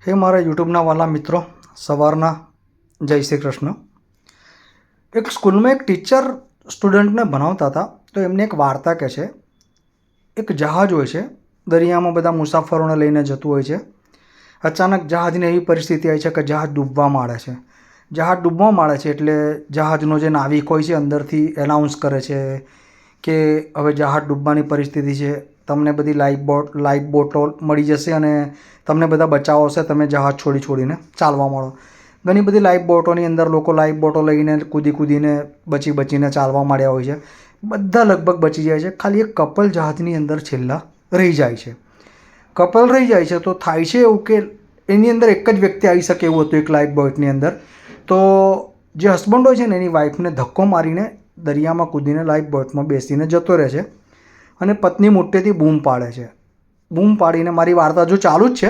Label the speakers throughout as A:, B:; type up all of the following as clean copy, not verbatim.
A: હે મારા યુટ્યુબના વાલા મિત્રો, સવારના જય શ્રી કૃષ્ણ. એક સ્કૂલમાં એક ટીચર સ્ટુડન્ટને ભણાવતા હતા, તો એમને એક વાર્તા કહે છે. એક જહાજ હોય છે, દરિયામાં બધા મુસાફરોને લઈને જતું હોય છે. અચાનક જહાજની એવી પરિસ્થિતિ આવી છે કે જહાજ ડૂબવા માંડે છે. જહાજ ડૂબવા માંડે છે એટલે જહાજનો જે નાવિક હોય છે અંદરથી એનાઉન્સ કરે છે કે હવે જહાજ ડૂબવાની પરિસ્થિતિ છે, તમને બધી લાઈફ બોટો મળી જશે અને તમને બધા બચાવો હશે, તમે જહાજ છોડીને ચાલવા માંડો. ઘણી બધી લાઈફ બોટોની અંદર લોકો લાઈફ બોટો લઈને કૂદીને બચીને ચાલવા માંડ્યા હોય છે. બધા લગભગ બચી જાય છે, ખાલી એક કપલ જહાજની અંદર છેલ્લા રહી જાય છે. કપલ રહી જાય છે તો થાય છે એવું કે એની અંદર એક જ વ્યક્તિ આવી શકે એવું હતું એક લાઈફ બોટની અંદર. તો જે હસબન્ડ હોય છે ને એની વાઈફને ધક્કો મારીને દરિયામાં કૂદીને લાઈફ બોટમાં બેસીને જતો રહે છે અને પત્ની મોટેથી બૂમ પાડે છે. બૂમ પાડીને મારી વાર્તા જો ચાલુ જ છે.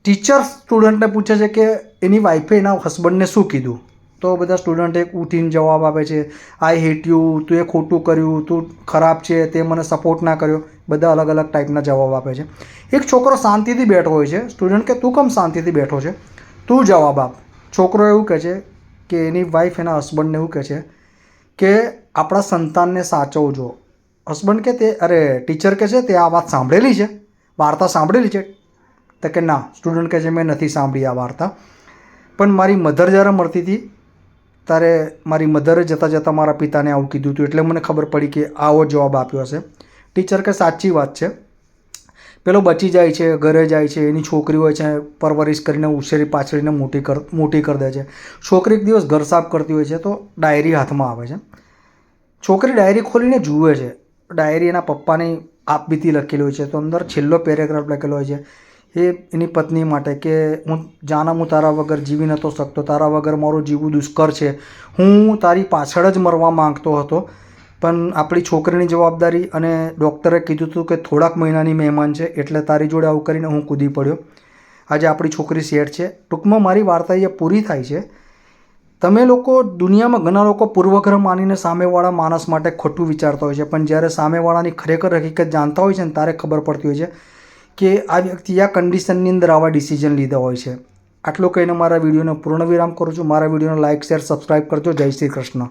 A: ટીચર સ્ટુડન્ટને પૂછે છે કે એની વાઈફે એના હસબન્ડને શું કીધું. તો બધા સ્ટુડન્ટ એક ઉઠીને જવાબ આપે છે, આઈ હેટ યુ, તું એ ખોટું કર્યું, તું ખરાબ છે, તે મને સપોર્ટ ના કર્યો. બધા અલગ અલગ ટાઈપના જવાબ આપે છે. એક છોકરો શાંતિથી બેઠો હોય છે. સ્ટુડન્ટ કે તું કેમ શાંતિથી બેઠો છે, તું જવાબ આપ. છોકરો એવું કહે છે કે એની વાઈફ એના હસબન્ડને એવું કહે છે કે આપણા સંતાનને સાચવજો. હસબન્ડ કે ટીચર કહે છે તે આ વાત સાંભળેલી છે, વાર્તા સાંભળેલી છે? તો કે ના. સ્ટુડન્ટ કહે છે મેં નથી સાંભળી આ વાર્તા, પણ મારી મધર જ્યારે મળતી હતી ત્યારે મારી મધરે જતાં મારા પિતાને આવું કીધું હતું, એટલે મને ખબર પડી કે આવો જવાબ આપ્યો હશે. ટીચર કે સાચી વાત છે. પેલો બચી જાય છે, ઘરે જાય છે, એની છોકરી હોય છે, પરવરિશ કરીને ઉછેરી પાછળીને મોટી કરી દે છે. છોકરી એક દિવસ ઘર સાફ કરતી હોય છે તો ડાયરી હાથમાં આવે છે. છોકરી ડાયરી ખોલીને જુએ છે. ડાયરી એના પપ્પાની આપબીતી લખેલી હોય છે. તો અંદર છેલ્લો પેરેગ્રાફ લખેલો હોય છે એની પત્ની માટે કે હું તારા વગર જીવી નહોતો શકતો, તારા વગર મારું જીવવું દુષ્કર છે, હું તારી પાછળ જ મરવા માંગતો હતો, પણ આપણી છોકરીની જવાબદારી અને ડૉક્ટરે કીધું હતું કે થોડાક મહિનાની મહેમાન છે એટલે તારી જોડે આવું કરીને હું કૂદી પડ્યો. આજે આપણી છોકરી સેટ છે. ટૂંકમાં મારી વાર્તા એ પૂરી થાય છે. તમે લોકો દુનિયામાં ઘણા લોકો પૂર્વગ્રહ માનીને સામેવાળા માણસ માટે ખોટું વિચારતા હોય છે, પણ જ્યારે સામેવાળાની ખરેખર હકીકત જાણતા હોય છે ને ત્યારે ખબર પડતી હોય છે કે આ વ્યક્તિ આ કન્ડિશનની અંદર આવા ડિસિઝન લીધા હોય છે. આટલું કહીને મારા વિડીયોને પૂર્ણ વિરામ કરું છું. મારા વિડીયોને લાઇક, શેર, સબસ્ક્રાઈબ કરજો. જય શ્રી કૃષ્ણ.